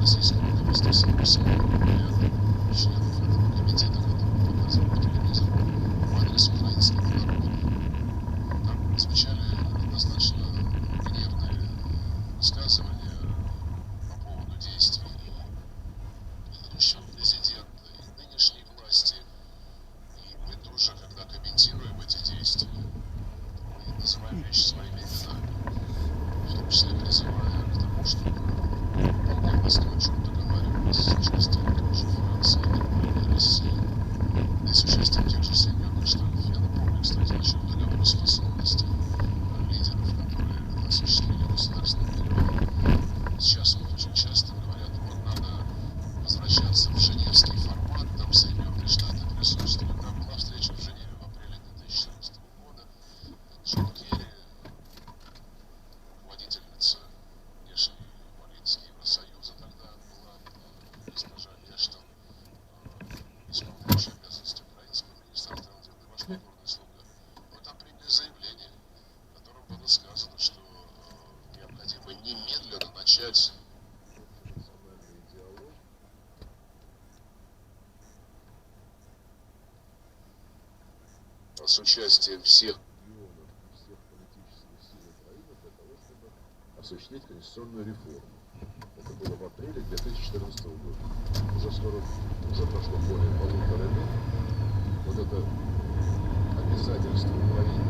Российского правительства Союза ряд членов этого комитета, которые показывали по телевизору в адрес украинского народа. Там звучали достаточно гневные высказывания по поводу действий и предыдущего президента, и нынешней власти. И мы тоже, когда комментируем эти действия, мы называем вещи своими именами, в том числе призывая к тому, чтобы выполнялось то, о чем договаривались с участием той же Франции, Германии, России, да и с участием тех же Соединенных Штатов. Я напомню, кстати, насчет договороспособности лидеров, которые осуществили государственный переворот. Сейчас вот очень часто говорят, вот надо возвращаться в женевский формат, там Соединенные Штаты присутствуют. Там была встреча в Женеве в апреле 2014 года. Джон Керри, руководительница внешней политики Евросоюза, тогда была госпожа Эштон, исполняющая обязанности украинского министра иностранных дел и ваш покорный слуга. Но там приняли заявление, в котором было сказано, что необходимо немедленно начать национальный диалог с участием всех регионов и всех политических сил Украины для того, чтобы осуществить конституционную реформу. Это было в апреле 2014 года. Уже прошло более полутора лет. Вот это обязательство Украины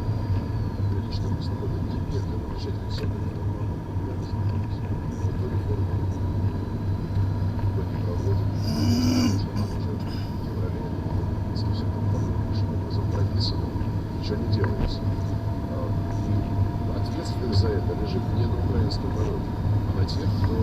от 2014 года немедленно начать конституционную реформу. Эту реформу никто не проводит, потому что она уже в феврале, если все там подробнейшим образом прописано, ничего не делается. И ответственность за это лежит не на украинском народе, а на тех, кто